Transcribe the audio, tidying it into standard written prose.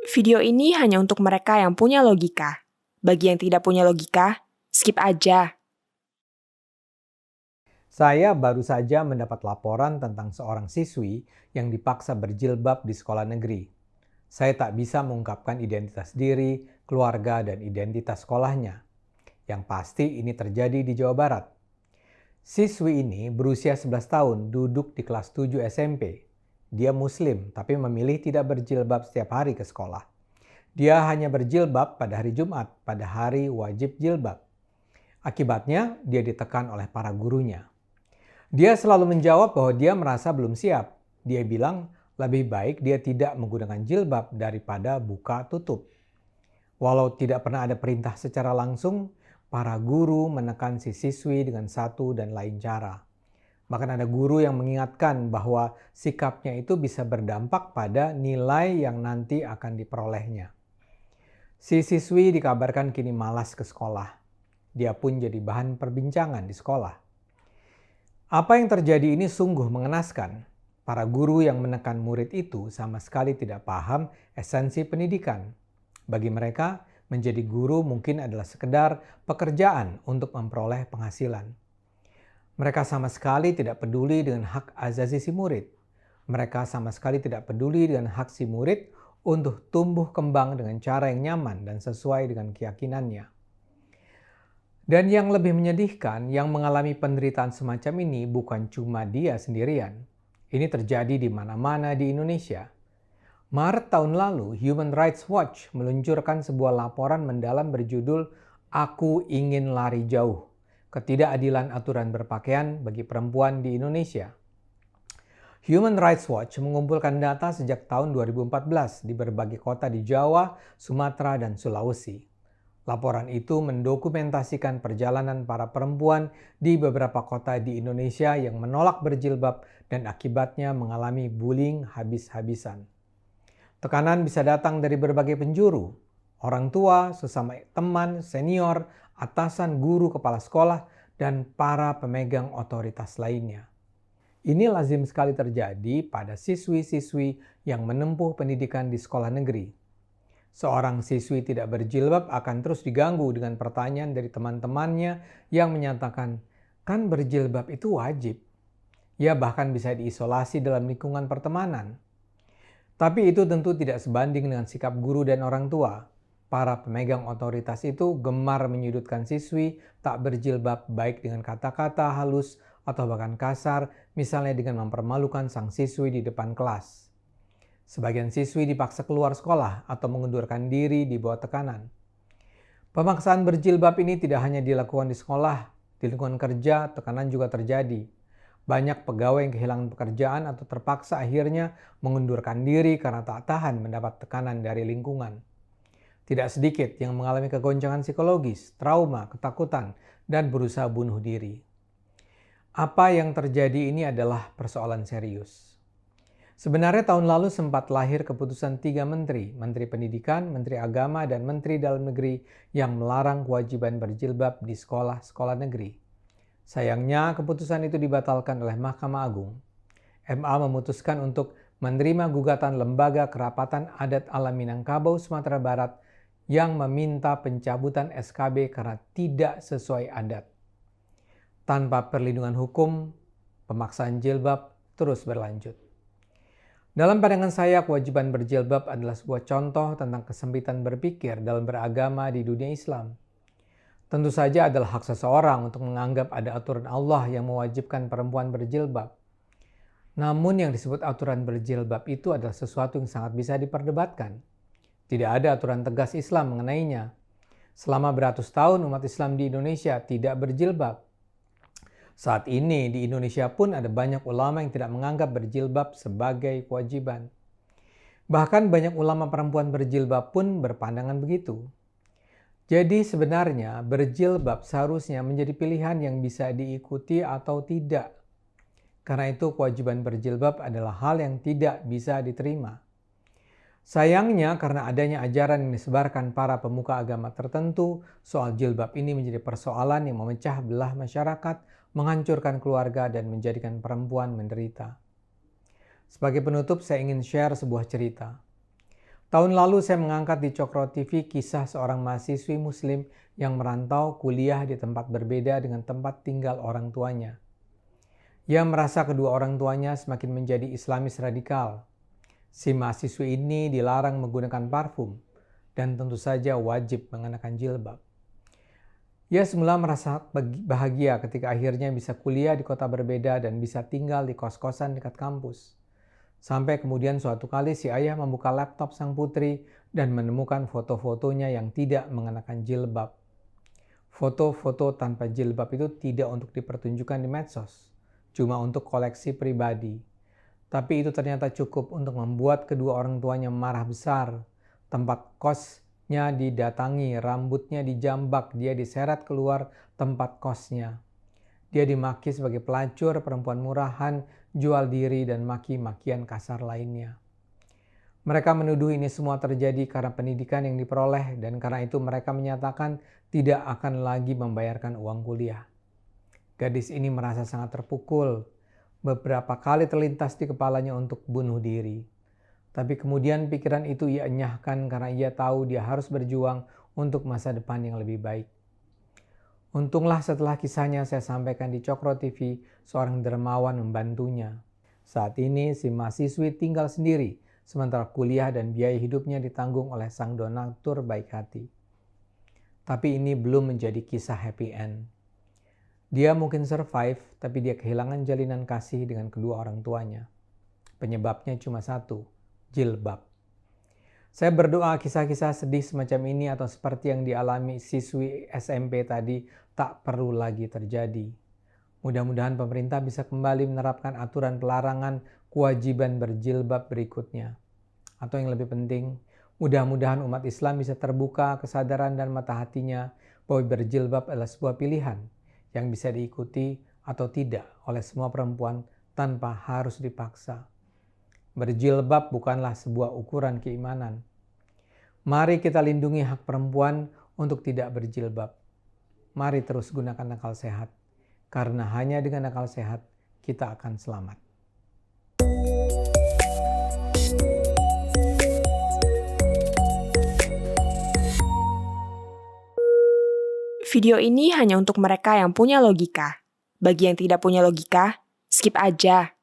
Video ini hanya untuk mereka yang punya logika. Bagi yang tidak punya logika, skip aja. Saya baru saja mendapat laporan tentang seorang siswi yang dipaksa berjilbab di sekolah negeri. Saya tak bisa mengungkapkan identitas diri, keluarga, dan identitas sekolahnya. Yang pasti ini terjadi di Jawa Barat. Siswi ini berusia 11 tahun, duduk di kelas 7 SMP. Dia muslim, tapi memilih tidak berjilbab setiap hari ke sekolah. Dia hanya berjilbab pada hari Jumat, pada hari wajib jilbab. Akibatnya, dia ditekan oleh para gurunya. Dia selalu menjawab bahwa dia merasa belum siap. Dia bilang lebih baik dia tidak menggunakan jilbab daripada buka tutup. Walau tidak pernah ada perintah secara langsung, para guru menekan si siswi dengan satu dan lain cara. Bahkan ada guru yang mengingatkan bahwa sikapnya itu bisa berdampak pada nilai yang nanti akan diperolehnya. Si siswi dikabarkan kini malas ke sekolah. Dia pun jadi bahan perbincangan di sekolah. Apa yang terjadi ini sungguh mengenaskan. Para guru yang menekan murid itu sama sekali tidak paham esensi pendidikan. Bagi mereka, menjadi guru mungkin adalah sekedar pekerjaan untuk memperoleh penghasilan. Mereka sama sekali tidak peduli dengan hak asasi si murid. Mereka sama sekali tidak peduli dengan hak si murid untuk tumbuh kembang dengan cara yang nyaman dan sesuai dengan keyakinannya. Dan yang lebih menyedihkan, yang mengalami penderitaan semacam ini bukan cuma dia sendirian. Ini terjadi di mana-mana di Indonesia. Maret tahun lalu, Human Rights Watch meluncurkan sebuah laporan mendalam berjudul "Aku Ingin Lari Jauh: Ketidakadilan Aturan Berpakaian bagi Perempuan di Indonesia". Human Rights Watch mengumpulkan data sejak tahun 2014 di berbagai kota di Jawa, Sumatera, dan Sulawesi. Laporan itu mendokumentasikan perjalanan para perempuan di beberapa kota di Indonesia yang menolak berjilbab dan akibatnya mengalami bullying habis-habisan. Tekanan bisa datang dari berbagai penjuru, orang tua, sesama teman, senior, atasan, guru, kepala sekolah, dan para pemegang otoritas lainnya. Ini lazim sekali terjadi pada siswi-siswi yang menempuh pendidikan di sekolah negeri. Seorang siswi tidak berjilbab akan terus diganggu dengan pertanyaan dari teman-temannya yang menyatakan, "Kan berjilbab itu wajib." Ia bahkan bisa diisolasi dalam lingkungan pertemanan. Tapi itu tentu tidak sebanding dengan sikap guru dan orang tua. Para pemegang otoritas itu gemar menyudutkan siswi tak berjilbab baik dengan kata-kata halus atau bahkan kasar, misalnya dengan mempermalukan sang siswi di depan kelas. Sebagian siswi dipaksa keluar sekolah atau mengundurkan diri di bawah tekanan. Pemaksaan berjilbab ini tidak hanya dilakukan di sekolah, di lingkungan kerja, tekanan juga terjadi. Banyak pegawai yang kehilangan pekerjaan atau terpaksa akhirnya mengundurkan diri karena tak tahan mendapat tekanan dari lingkungan. Tidak sedikit yang mengalami kegoncangan psikologis, trauma, ketakutan, dan berusaha bunuh diri. Apa yang terjadi ini adalah persoalan serius. Sebenarnya tahun lalu sempat lahir keputusan 3 menteri, Menteri Pendidikan, Menteri Agama, dan Menteri Dalam Negeri yang melarang kewajiban berjilbab di sekolah-sekolah negeri. Sayangnya, keputusan itu dibatalkan oleh Mahkamah Agung. MA memutuskan untuk menerima gugatan Lembaga Kerapatan Adat Alam Minangkabau, Sumatera Barat yang meminta pencabutan SKB karena tidak sesuai adat. Tanpa perlindungan hukum, pemaksaan jilbab terus berlanjut. Dalam pandangan saya, kewajiban berjilbab adalah sebuah contoh tentang kesempitan berpikir dalam beragama di dunia Islam. Tentu saja adalah hak seseorang untuk menganggap ada aturan Allah yang mewajibkan perempuan berjilbab. Namun yang disebut aturan berjilbab itu adalah sesuatu yang sangat bisa diperdebatkan. Tidak ada aturan tegas Islam mengenainya. Selama beratus tahun umat Islam di Indonesia tidak berjilbab. Saat ini di Indonesia pun ada banyak ulama yang tidak menganggap berjilbab sebagai kewajiban. Bahkan banyak ulama perempuan berjilbab pun berpandangan begitu. Jadi sebenarnya berjilbab seharusnya menjadi pilihan yang bisa diikuti atau tidak. Karena itu kewajiban berjilbab adalah hal yang tidak bisa diterima. Sayangnya karena adanya ajaran yang disebarkan para pemuka agama tertentu, soal jilbab ini menjadi persoalan yang memecah belah masyarakat, menghancurkan keluarga, dan menjadikan perempuan menderita. Sebagai penutup, saya ingin share sebuah cerita. Tahun lalu saya mengangkat di Cokro TV kisah seorang mahasiswi muslim yang merantau kuliah di tempat berbeda dengan tempat tinggal orang tuanya. Ia merasa kedua orang tuanya semakin menjadi Islamis radikal. Si mahasiswi ini dilarang menggunakan parfum dan tentu saja wajib mengenakan jilbab. Ia semula merasa bahagia ketika akhirnya bisa kuliah di kota berbeda dan bisa tinggal di kos-kosan dekat kampus. Sampai kemudian suatu kali si ayah membuka laptop sang putri dan menemukan foto-fotonya yang tidak mengenakan jilbab. Foto-foto tanpa jilbab itu tidak untuk dipertunjukkan di medsos, cuma untuk koleksi pribadi. Tapi itu ternyata cukup untuk membuat kedua orang tuanya marah besar. Tempat kosnya didatangi, rambutnya dijambak, dia diseret keluar tempat kosnya. Dia dimaki sebagai pelacur, perempuan murahan, jual diri, dan maki-makian kasar lainnya. Mereka menuduh ini semua terjadi karena pendidikan yang diperoleh dan karena itu mereka menyatakan tidak akan lagi membayarkan uang kuliah. Gadis ini merasa sangat terpukul. Beberapa kali terlintas di kepalanya untuk bunuh diri. Tapi kemudian pikiran itu ia enyahkan karena ia tahu dia harus berjuang untuk masa depan yang lebih baik. Untunglah setelah kisahnya saya sampaikan di Cokro TV, seorang dermawan membantunya. Saat ini si mahasiswi tinggal sendiri, sementara kuliah dan biaya hidupnya ditanggung oleh sang donatur baik hati. Tapi ini belum menjadi kisah happy end. Dia mungkin survive, tapi dia kehilangan jalinan kasih dengan kedua orang tuanya. Penyebabnya cuma satu, jilbab. Saya berdoa kisah-kisah sedih semacam ini atau seperti yang dialami siswi SMP tadi tak perlu lagi terjadi. Mudah-mudahan pemerintah bisa kembali menerapkan aturan pelarangan kewajiban berjilbab berikutnya. Atau yang lebih penting, mudah-mudahan umat Islam bisa terbuka kesadaran dan mata hatinya bahwa berjilbab adalah sebuah pilihan yang bisa diikuti atau tidak oleh semua perempuan tanpa harus dipaksa. Berjilbab bukanlah sebuah ukuran keimanan. Mari kita lindungi hak perempuan untuk tidak berjilbab. Mari terus gunakan akal sehat, karena hanya dengan akal sehat kita akan selamat. Video ini hanya untuk mereka yang punya logika. Bagi yang tidak punya logika, skip aja.